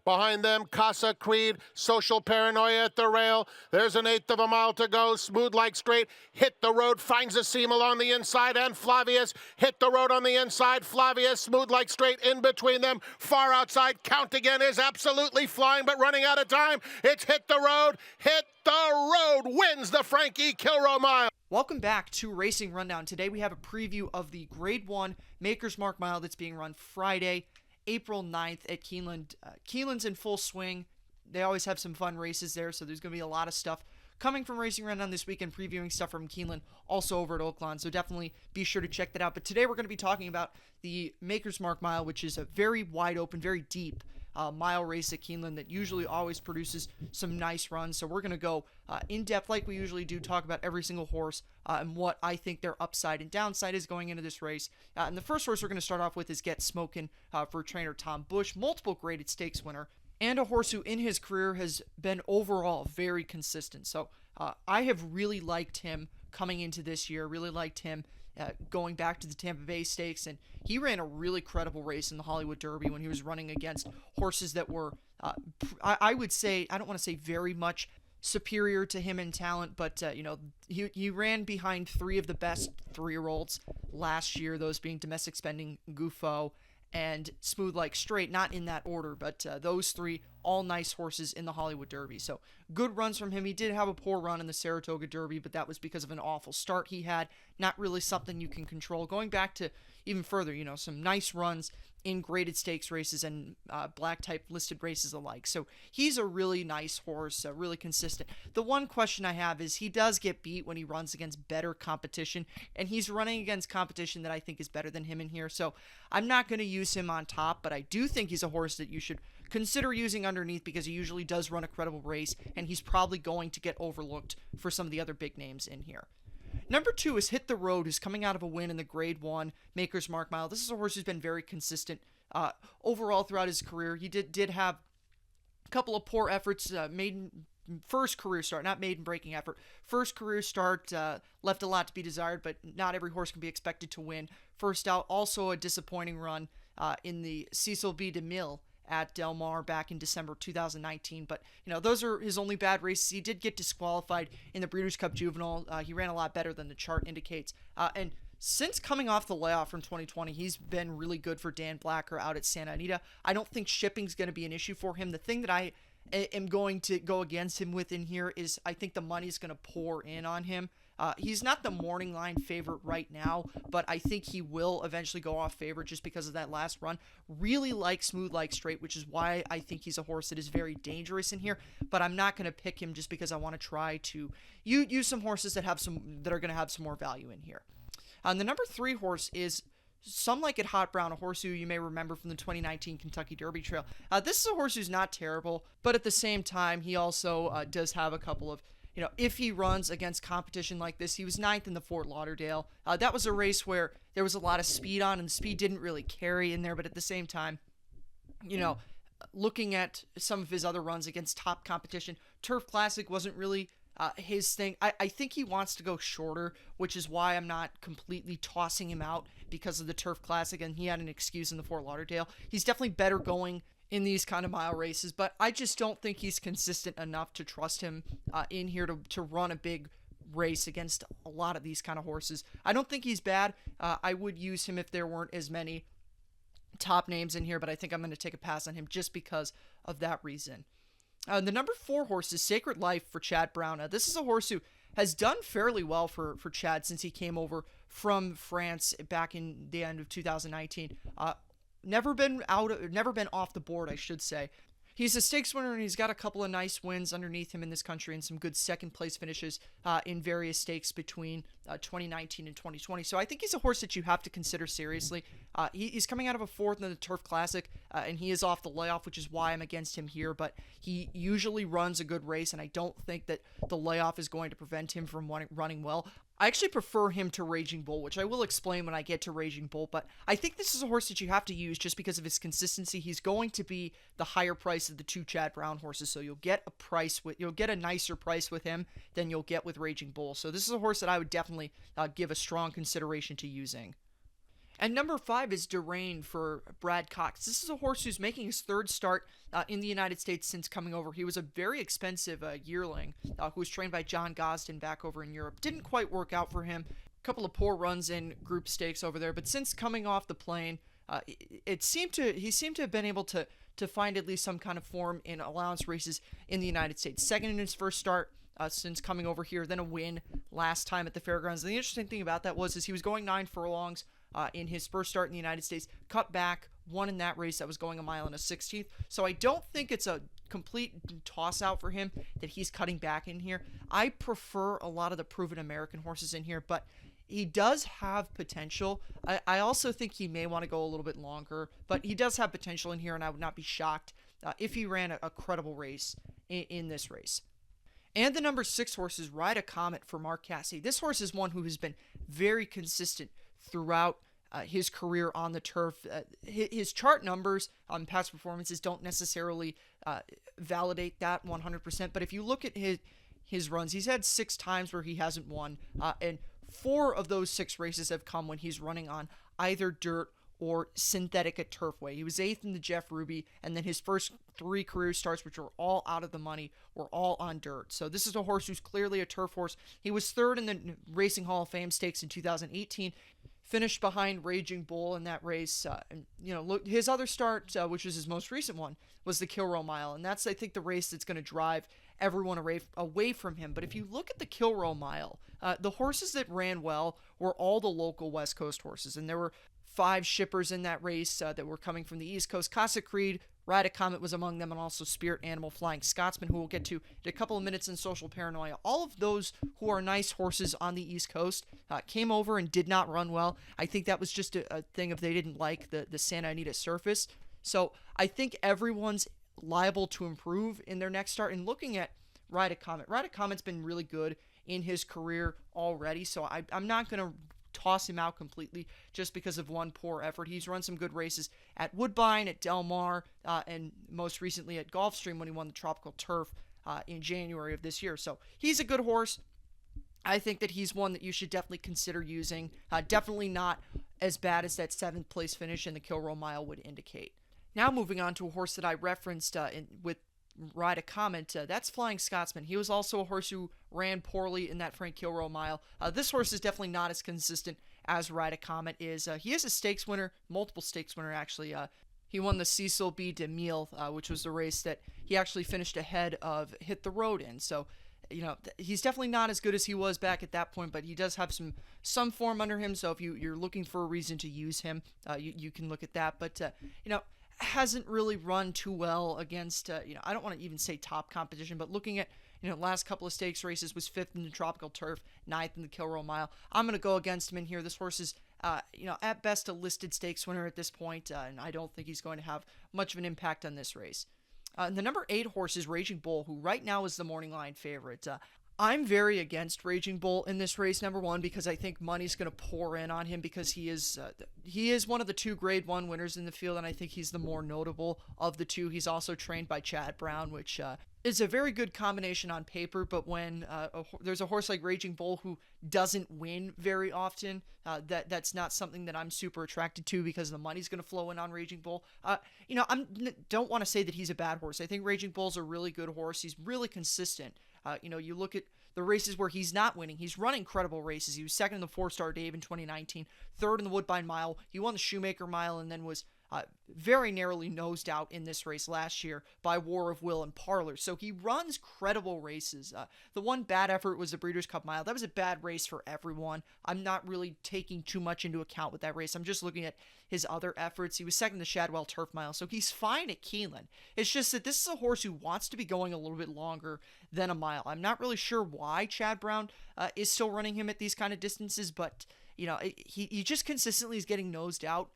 Behind them, Casa Creed, Social Paranoia at the rail. There's an eighth of a mile to go. Smooth Like Straight hit the road, finds a seam along the inside, and Flavius hit the road on the inside. Flavius, Smooth Like Straight in between them. Far outside, Count Again is absolutely flying, but running out of time. It's Hit the Road, wins the Frankie Kilroe Mile. Welcome back to Racing Rundown. Today we have a preview of the Grade 1 Maker's Mark Mile that's being run Friday, April 9th at Keeneland. Keeneland's in full swing. They always have some fun races there, so there's going to be a lot of stuff coming from Racing Rundown this weekend, previewing stuff from Keeneland, also over at Oaklawn, so definitely be sure to check that out. But today we're going to be talking about the Maker's Mark Mile, which is a very wide open, very deep mile race at Keeneland that usually always produces some nice runs. So we're going to go in depth like we usually do, talk about every single horse and what I think their upside and downside is going into this race. And the first horse we're going to start off with is Get Smokin' for trainer Tom Bush, multiple graded stakes winner, and a horse who in his career has been overall very consistent. So I have really liked him coming into this year, really liked him going back to the Tampa Bay Stakes, and he ran a really credible race in the Hollywood Derby when he was running against horses that were, I would say, I don't want to say very much superior to him in talent, but he ran behind three of the best 3-year-olds last year, those being Domestic Spending, Gufo, and Smooth Like Straight, not in that order, but those three, all nice horses in the Hollywood Derby. So good runs from him. He did have a poor run in the Saratoga Derby, but that was because of an awful start he had. Not really something you can control. Going back to even further, some nice runs in graded stakes races and black type listed races alike. So he's a really nice horse, really consistent. The one question I have is he does get beat when he runs against better competition, and he's running against competition that I think is better than him in here. So I'm not going to use him on top, but I do think he's a horse that you should consider using underneath because he usually does run a credible race, and he's probably going to get overlooked for some of the other big names in here. Number 2 is Hit the Road, who's coming out of a win in the Grade 1 Maker's Mark Mile. This is a horse who's been very consistent overall throughout his career. He did have a couple of poor efforts, first career start, not maiden breaking effort. First career start left a lot to be desired, but not every horse can be expected to win. First out, also a disappointing run in the Cecil B. DeMille at Del Mar back in December 2019. But, those are his only bad races. He did get disqualified in the Breeders' Cup Juvenile. He ran a lot better than the chart indicates. And since coming off the layoff from 2020, he's been really good for Dan Blacker out at Santa Anita. I don't think shipping's going to be an issue for him. The thing that I am going to go against him with in here is I think the money's going to pour in on him. He's not the morning line favorite right now, but I think he will eventually go off favorite just because of that last run. Really like Smooth Like Straight, which is why I think he's a horse that is very dangerous in here, but I'm not going to pick him just because I want to try to use some horses that are going to have some more value in here. The number 3 horse is Some Like It Hot Brown, a horse who you may remember from the 2019 Kentucky Derby Trail. This is a horse who's not terrible, but at the same time, he also does have a couple of, if he runs against competition like this, he was 9th in the Fort Lauderdale. That was a race where there was a lot of speed on, and the speed didn't really carry in there, but at the same time, looking at some of his other runs against top competition, Turf Classic wasn't really his thing. I think he wants to go shorter, which is why I'm not completely tossing him out because of the Turf Classic, and he had an excuse in the Fort Lauderdale. He's definitely better going in these kind of mile races, but I just don't think he's consistent enough to trust him in here to run a big race against a lot of these kind of horses. I don't think he's bad. I would use him if there weren't as many top names in here, but I think I'm going to take a pass on him just because of that reason. The number 4 horse is Sacred Life for Chad Brown. This is a horse who has done fairly well for Chad since he came over from France back in the end of 2019. Never been off the board, I should say. He's a stakes winner, and he's got a couple of nice wins underneath him in this country and some good second-place finishes in various stakes between 2019 and 2020. So I think he's a horse that you have to consider seriously. He's coming out of a 4th in the Turf Classic, and he is off the layoff, which is why I'm against him here. But he usually runs a good race, and I don't think that the layoff is going to prevent him from running well. I actually prefer him to Raging Bull, which I will explain when I get to Raging Bull, but I think this is a horse that you have to use just because of his consistency. He's going to be the higher price of the 2 Chad Brown horses, so you'll get a nicer price with him than you'll get with Raging Bull. So this is a horse that I would definitely give a strong consideration to using. And number 5 is Durain for Brad Cox. This is a horse who's making his third start in the United States since coming over. He was a very expensive yearling who was trained by John Gosden back over in Europe. Didn't quite work out for him. A couple of poor runs in group stakes over there, but since coming off the plane, he seemed to have been able to find at least some kind of form in allowance races in the United States. Second in his first start since coming over here, then a win last time at the fairgrounds. And the interesting thing about that is he was going 9 furlongs in his first start in the United States, cut back, won in that race that was going a mile and a 16th. So I don't think it's a complete toss out for him that he's cutting back in here. I prefer a lot of the proven American horses in here, but he does have potential. I also think he may want to go a little bit longer, but he does have potential in here, and I would not be shocked if he ran a credible race in this race. And the number 6 horse is Ride a Comet for Mark Casse. This horse is one who has been very consistent throughout his career on the turf. His chart numbers on past performances don't necessarily validate that 100%, but if you look at his runs, he's had 6 times where he hasn't won, and 4 of those 6 races have come when he's running on either dirt or synthetic at Turfway. He was 8th in the Jeff Ruby, and then his first 3 career starts, which were all out of the money, were all on dirt. So this is a horse who's clearly a turf horse. He was 3rd in the Racing Hall of Fame stakes in 2018, finished behind Raging Bull in that race. And look, his other start, which was his most recent one, was the Kilroe Mile, and that's, I think, the race that's going to drive everyone away from him. But if you look at the Kilroe Mile, the horses that ran well were all the local West Coast horses, and there were 5 shippers in that race that were coming from the East Coast. Casa Creed, Ride a Comet was among them, and also Spirit Animal, Flying Scotsman, who we'll get to in a couple of minutes in Social Paranoia. All of those who are nice horses on the East Coast came over and did not run well. I think that was just a thing of they didn't like the Santa Anita surface. So I think everyone's liable to improve in their next start. And looking at Ride a Comet's been really good in his career already, so I'm not going to toss him out completely just because of one poor effort. He's run some good races at Woodbine, at Del Mar, and most recently at Gulfstream when he won the Tropical Turf in January of this year. So he's a good horse. I think that he's one that you should definitely consider using. Definitely not as bad as that 7th place finish in the Kilroe Mile would indicate. Now moving on to a horse that I referenced with Ride a Comet, that's Flying Scotsman. He was also a horse who ran poorly in that Frank Kilroe Mile. This horse is definitely not as consistent as Ride a Comet is. He is a stakes winner, multiple stakes winner actually. He won the Cecil B. DeMille, which was the race that he actually finished ahead of Hit the Road in. So, he's definitely not as good as he was back at that point, but he does have some form under him. So if you're looking for a reason to use him, you can look at that. But, hasn't really run too well against, I don't want to even say top competition, but looking at, last couple of stakes races, was 5th in the Tropical Turf, 9th in the Kilroe Mile. I'm going to go against him in here. This horse is, at best a listed stakes winner at this point, and I don't think he's going to have much of an impact on this race. The number 8 horse is Raging Bull, who right now is the morning line favorite. I'm very against Raging Bull in this race, number 1, because I think money's going to pour in on him because he is one of the 2 Grade 1 winners in the field, and I think he's the more notable of the 2. He's also trained by Chad Brown, which is a very good combination on paper, but when there's a horse like Raging Bull who doesn't win very often, that's not something that I'm super attracted to because the money's going to flow in on Raging Bull. Don't want to say that he's a bad horse. I think Raging Bull's a really good horse. He's really consistent. You look at the races where he's not winning. He's run incredible races. He was 2nd in the 4-Star Dave in 2019, 3rd in the Woodbine Mile. He won the Shoemaker Mile and then was very narrowly nosed out in this race last year by War of Will and Parlor. So he runs credible races. The one bad effort was the Breeders' Cup Mile. That was a bad race for everyone. I'm not really taking too much into account with that race. I'm just looking at his other efforts. He was 2nd in the Shadwell Turf Mile, so he's fine at Keeneland. It's just that this is a horse who wants to be going a little bit longer than a mile. I'm not really sure why Chad Brown is still running him at these kind of distances, but he just consistently is getting nosed out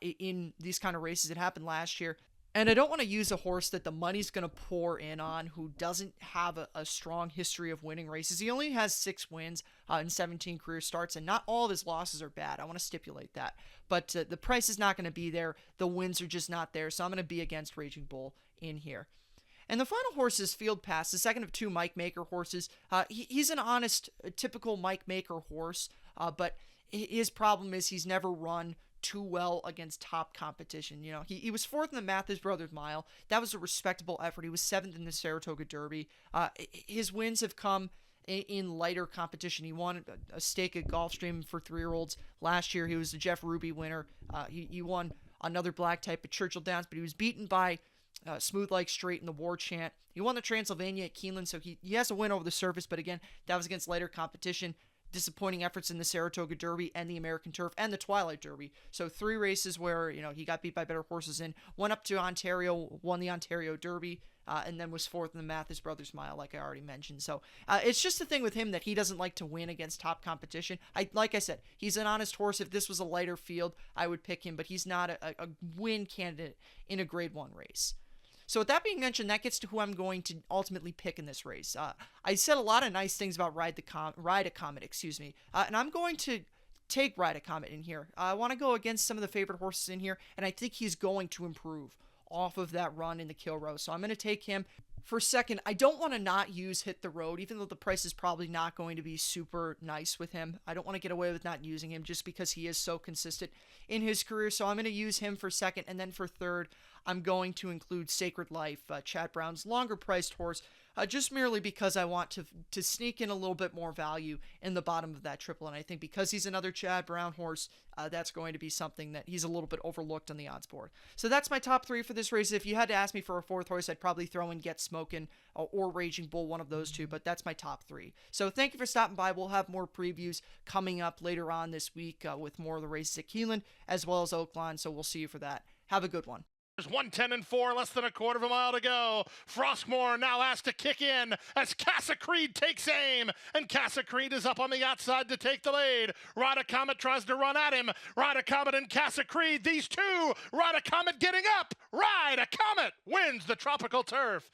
in these kind of races. It happened last year. And I don't want to use a horse that the money's going to pour in on who doesn't have a strong history of winning races. He only has 6 wins in 17 career starts, and not all of his losses are bad. I want to stipulate that. But the price is not going to be there. The wins are just not there. So I'm going to be against Raging Bull in here. And the final horse is Field Pass, the second of 2 Mike Maker horses. He's an honest, typical Mike Maker horse, but his problem is he's never run too well against top competition. You know, he was fourth in the Mathis Brothers Mile. That was a respectable effort. He was seventh in the Saratoga Derby. His wins have come in lighter competition. He won a stake at Gulfstream for 3-year-olds last year. He was the Jeff Ruby winner. He won another black type at Churchill Downs, but he was beaten by Smooth Like Straight in the War Chant. He won the Transylvania at Keeneland, so he has a win over the surface, but again, that was against lighter competition. Disappointing efforts in the Saratoga Derby and the American Turf and the Twilight Derby. So 3 races where, you know, he got beat by better horses in. Went up to Ontario, won the Ontario Derby, and then was fourth in the Mathis Brothers Mile, like I already mentioned. So it's just the thing with him that he doesn't like to win against top competition. Like I said, he's an honest horse. If this was a lighter field, I would pick him, but he's not a win candidate in a Grade 1 race. So with that being mentioned, that gets to who I'm going to ultimately pick in this race. I said a lot of nice things about Ride a Comet, and I'm going to take Ride a Comet in here. I want to go against some of the favorite horses in here, and I think he's going to improve off of that run in the Kilroe. So I'm going to take him for second. I don't want to not use Hit the Road, even though the price is probably not going to be super nice with him. I don't want to get away with not using him just because he is so consistent in his career. So I'm going to use him for second, and then for third, I'm going to include Sacred Life, Chad Brown's longer priced horse, just merely because I want to sneak in a little bit more value in the bottom of that triple. And I think because he's another Chad Brown horse, that's going to be something that he's a little bit overlooked on the odds board. So that's my top 3 for this race. If you had to ask me for a 4th horse, I'd probably throw in Get Smokin' or Raging Bull, one of those 2, but that's my top 3. So thank you for stopping by. We'll have more previews coming up later on this week with more of the races at Keeneland as well as Oaklawn. So we'll see you for that. Have a good one. There's 1:10 less than a quarter of a mile to go. Frostmore now asked to kick in as Casa Creed takes aim, and Casa Creed is up on the outside to take the lead. Ride a Comet tries to run at him. Ride a Comet and Casa Creed, these two. Ride a Comet getting up. Ride a Comet wins the Tropical Turf.